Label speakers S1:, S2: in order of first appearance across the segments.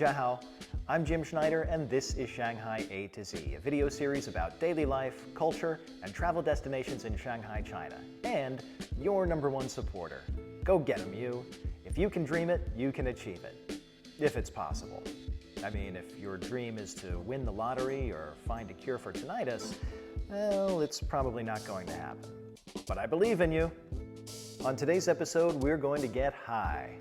S1: Hao. I'm Jim Schneider, and this is Shanghai A-Z, a video series about daily life, culture, and travel destinations in Shanghai, China, and your #1 supporter. Go get 'em, you. If you can dream it, you can achieve it. If it's possible. I mean, if your dream is to win the lottery or find a cure for tinnitus, well, it's probably not going to happen. But I believe in you. On today's episode, we're going to get high.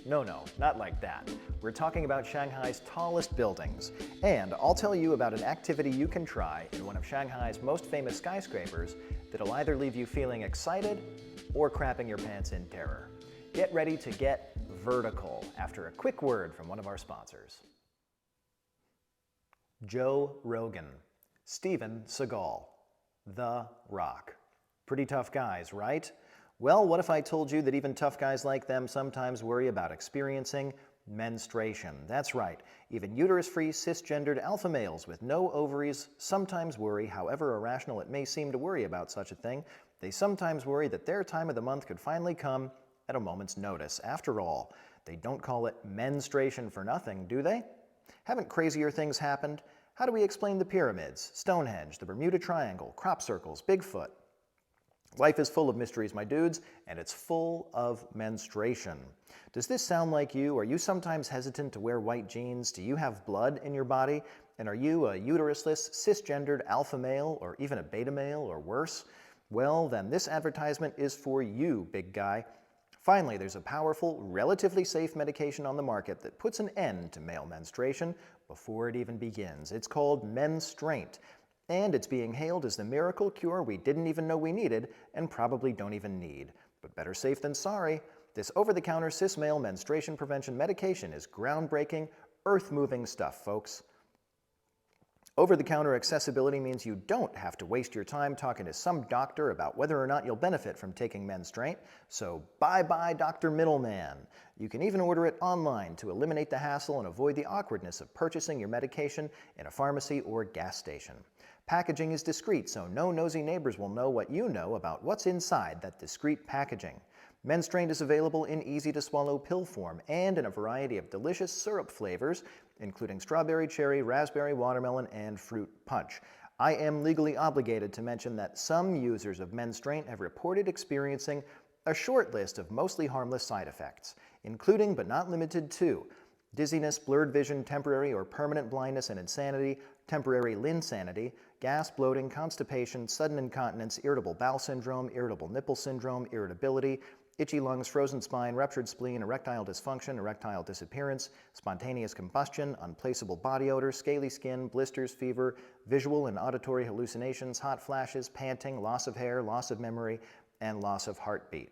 S1: No, not like that. We're talking about Shanghai's tallest buildings, and I'll tell you about an activity you can try in one of Shanghai's most famous skyscrapers that'll either leave you feeling excited or crapping your pants in terror. Get ready to get vertical after a quick word from one of our sponsors. Joe Rogan, Steven Seagal, The Rock. Pretty tough guys, right? Well, what if I told you that even tough guys like them sometimes worry about experiencing menstruation? That's right. Even uterus-free, cisgendered alpha males with no ovaries sometimes worry, however irrational it may seem to worry about such a thing. They sometimes worry that their time of the month could finally come at a moment's notice. After all, they don't call it menstruation for nothing, do they? Haven't crazier things happened? How do we explain the pyramids, Stonehenge, the Bermuda Triangle, crop circles, Bigfoot? Life is full of mysteries, my dudes, and it's full of menstruation. Does this sound like you? Are you sometimes hesitant to wear white jeans? Do you have blood in your body? And are you a uterusless, cisgendered alpha male, or even a beta male, or worse? Well, then this advertisement is for you, big guy. Finally, there's a powerful, relatively safe medication on the market that puts an end to male menstruation before it even begins. It's called Menstraint. And it's being hailed as the miracle cure we didn't even know we needed and probably don't even need. But better safe than sorry. This over-the-counter cis-male menstruation prevention medication is groundbreaking, earth-moving stuff, folks. Over-the-counter accessibility means you don't have to waste your time talking to some doctor about whether or not you'll benefit from taking Menstraint, so bye-bye Dr. Middleman. You can even order it online to eliminate the hassle and avoid the awkwardness of purchasing your medication in a pharmacy or gas station. Packaging is discreet, so no nosy neighbors will know what you know about what's inside that discreet packaging. Menstraint is available in easy-to-swallow pill form and in a variety of delicious syrup flavors, including strawberry, cherry, raspberry, watermelon, and fruit punch. I am legally obligated to mention that some users of Menstraint have reported experiencing a short list of mostly harmless side effects, including but not limited to dizziness, blurred vision, temporary or permanent blindness and insanity, temporary linsanity, gas, bloating, constipation, sudden incontinence, irritable bowel syndrome, irritable nipple syndrome, irritability, itchy lungs, frozen spine, ruptured spleen, erectile dysfunction, erectile disappearance, spontaneous combustion, unplaceable body odor, scaly skin, blisters, fever, visual and auditory hallucinations, hot flashes, panting, loss of hair, loss of memory, and loss of heartbeat.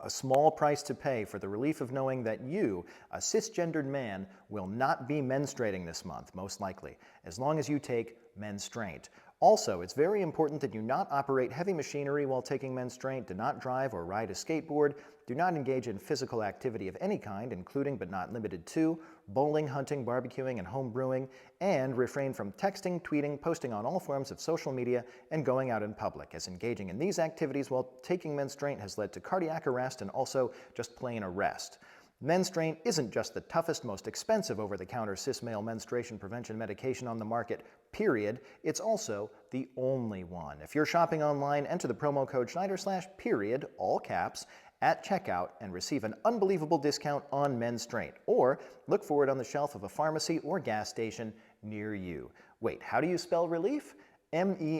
S1: A small price to pay for the relief of knowing that you, a cisgendered man, will not be menstruating this month, most likely, as long as you take Menstraint. Also, it's very important that you not operate heavy machinery while taking Menstraint, do not drive or ride a skateboard, do not engage in physical activity of any kind, including but not limited to bowling, hunting, barbecuing, and home brewing, and refrain from texting, tweeting, posting on all forms of social media, and going out in public, as engaging in these activities while taking Menstraint has led to cardiac arrest and also just plain arrest. Menstraint isn't just the toughest, most expensive over-the-counter cis-male menstruation prevention medication on the market, period. It's also the only one. If you're shopping online, enter the promo code Schneider/period, all caps, at checkout and receive an unbelievable discount on Menstraint. Or look for it on the shelf of a pharmacy or gas station near you. Wait, how do you spell relief? M-E-N-S-T-R-U-A-I-N-T.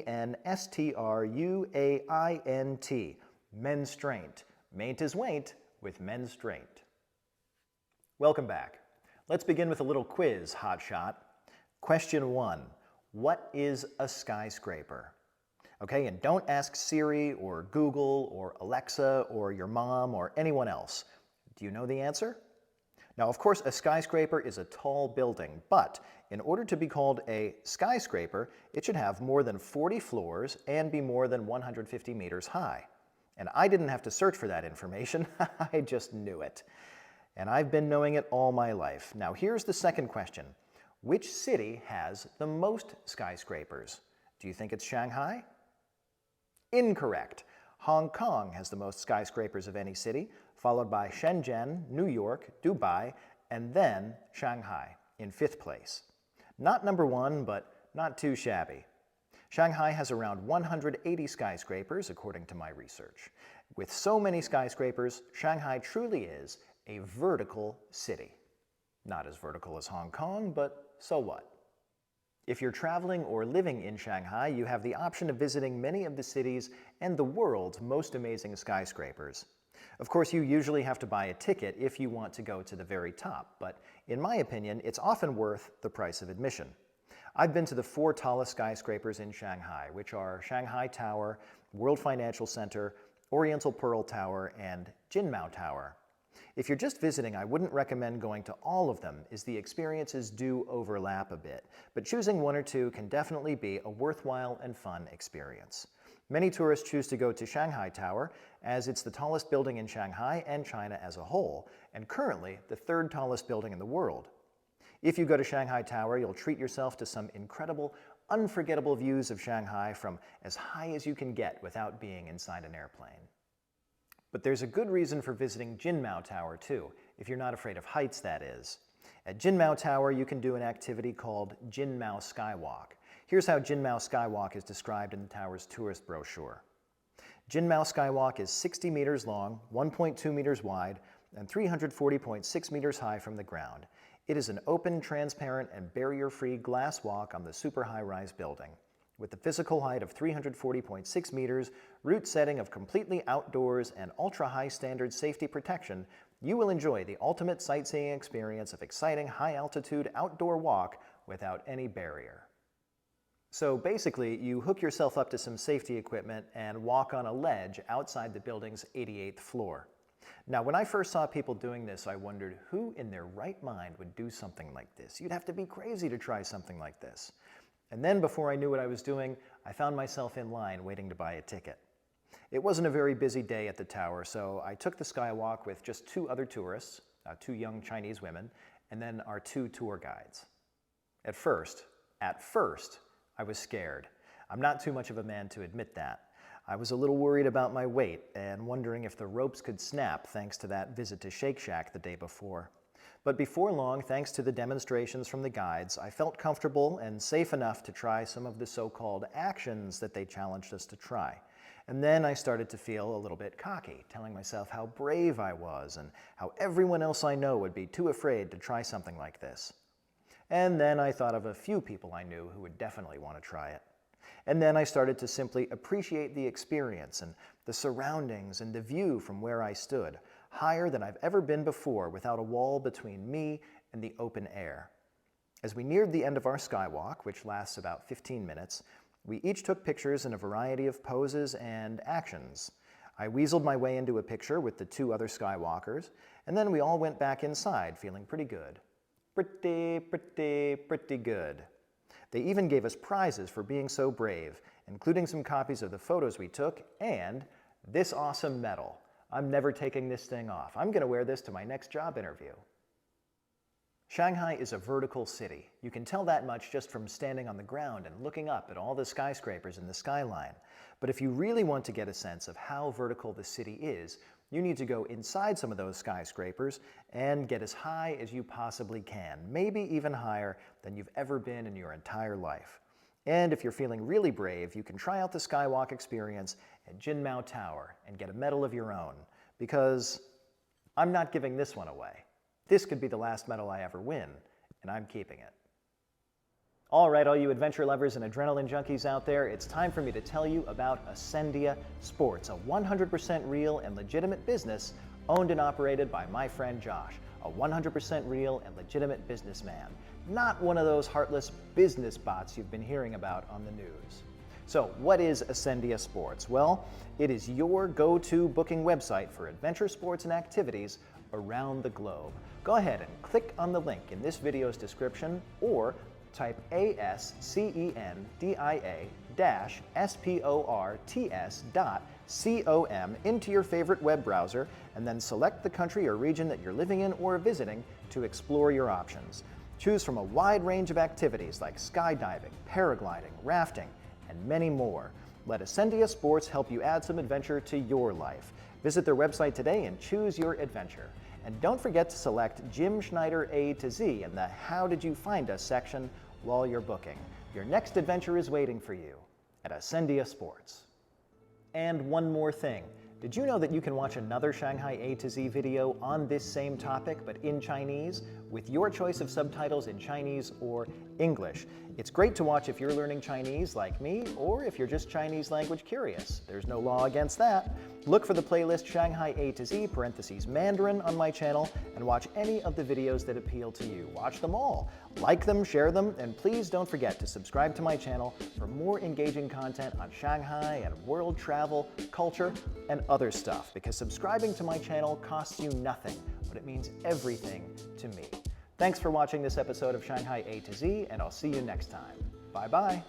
S1: Menstraint. Maint is waint with Menstraint. Welcome back. Let's begin with a little quiz, hotshot. Question 1. What is a skyscraper? Okay, and don't ask Siri or Google or Alexa or your mom or anyone else. Do you know the answer? Now, of course, a skyscraper is a tall building, but in order to be called a skyscraper, it should have more than 40 floors and be more than 150 meters high. And I didn't have to search for that information. I just knew it. And I've been knowing it all my life. Now, here's the second question. Which city has the most skyscrapers? Do you think it's Shanghai? Incorrect. Hong Kong has the most skyscrapers of any city, followed by Shenzhen, New York, Dubai, and then Shanghai. in 5th place. Not number 1, but not too shabby. Shanghai has around 180 skyscrapers, according to my research. With so many skyscrapers, Shanghai truly is a vertical city. Not as vertical as Hong Kong, but so what? If you're traveling or living in Shanghai, you have the option of visiting many of the city's and the world's most amazing skyscrapers. Of course, you usually have to buy a ticket if you want to go to the very top, but in my opinion, it's often worth the price of admission. I've been to the 4 tallest skyscrapers in Shanghai, which are Shanghai Tower, World Financial Center, Oriental Pearl Tower, and Jinmao Tower. If you're just visiting, I wouldn't recommend going to all of them, as the experiences do overlap a bit, but choosing 1 or 2 can definitely be a worthwhile and fun experience. Many tourists choose to go to Shanghai Tower, as it's the tallest building in Shanghai and China as a whole, and currently the 3rd tallest building in the world. If you go to Shanghai Tower, you'll treat yourself to some incredible, unforgettable views of Shanghai from as high as you can get without being inside an airplane. But there's a good reason for visiting Jinmao Tower too, if you're not afraid of heights, that is. At Jinmao Tower, you can do an activity called Jinmao Skywalk. Here's how Jinmao Skywalk is described in the tower's tourist brochure. Jinmao Skywalk is 60 meters long, 1.2 meters wide, and 340.6 meters high from the ground. It is an open, transparent, and barrier-free glass walk on the super high-rise building. With the physical height of 340.6 meters, route setting of completely outdoors, and ultra-high standard safety protection, you will enjoy the ultimate sightseeing experience of exciting high-altitude outdoor walk without any barrier. So basically, you hook yourself up to some safety equipment and walk on a ledge outside the building's 88th floor. Now, when I first saw people doing this, I wondered who in their right mind would do something like this? You'd have to be crazy to try something like this. And then before I knew what I was doing, I found myself in line waiting to buy a ticket. It wasn't a very busy day at the tower, so I took the skywalk with just 2 other tourists, 2 young Chinese women, and then our 2 tour guides. At first, I was scared. I'm not too much of a man to admit that. I was a little worried about my weight and wondering if the ropes could snap thanks to that visit to Shake Shack the day before. But before long, thanks to the demonstrations from the guides, I felt comfortable and safe enough to try some of the so-called actions that they challenged us to try. And then I started to feel a little bit cocky, telling myself how brave I was and how everyone else I know would be too afraid to try something like this. And then I thought of a few people I knew who would definitely want to try it. And then I started to simply appreciate the experience and the surroundings and the view from where I stood, higher than I've ever been before, without a wall between me and the open air. As we neared the end of our skywalk, which lasts about 15 minutes, we each took pictures in a variety of poses and actions. I weaseled my way into a picture with the 2 other skywalkers, and then we all went back inside feeling pretty good. Pretty good. They even gave us prizes for being so brave, including some copies of the photos we took and this awesome medal. I'm never taking this thing off. I'm going to wear this to my next job interview. Shanghai is a vertical city. You can tell that much just from standing on the ground and looking up at all the skyscrapers in the skyline. But if you really want to get a sense of how vertical the city is, you need to go inside some of those skyscrapers and get as high as you possibly can, maybe even higher than you've ever been in your entire life. And if you're feeling really brave, you can try out the skywalk experience at Jinmao Tower and get a medal of your own, because I'm not giving this one away. This could be the last medal I ever win, and I'm keeping it. All right, all you adventure lovers and adrenaline junkies out there, it's time for me to tell you about Ascendia Sports, a 100% real and legitimate business owned and operated by my friend Josh, a 100% real and legitimate businessman, not one of those heartless business bots you've been hearing about on the news. So what is Ascendia Sports? Well, it is your go-to booking website for adventure sports and activities around the globe. Go ahead and click on the link in this video's description or type ascendia-sports.com into your favorite web browser and then select the country or region that you're living in or visiting to explore your options. Choose from a wide range of activities like skydiving, paragliding, rafting, and many more. Let Ascendia Sports help you add some adventure to your life. Visit their website today and choose your adventure. And don't forget to select Jim Schneider A to Z in the How Did You Find Us section while you're booking. Your next adventure is waiting for you at Ascendia Sports. And one more thing. Did you know that you can watch another Shanghai A to Z video on this same topic, but in Chinese, with your choice of subtitles in Chinese or English? It's great to watch if you're learning Chinese like me, or if you're just Chinese language curious. There's no law against that. Look for the playlist Shanghai A to Z (Mandarin) on my channel and watch any of the videos that appeal to you. Watch them all. Like them, share them, and please don't forget to subscribe to my channel for more engaging content on Shanghai and world travel, culture, and other stuff, because subscribing to my channel costs you nothing, but it means everything to me. Thanks for watching this episode of Shanghai A to Z, and I'll see you next time. Bye-bye.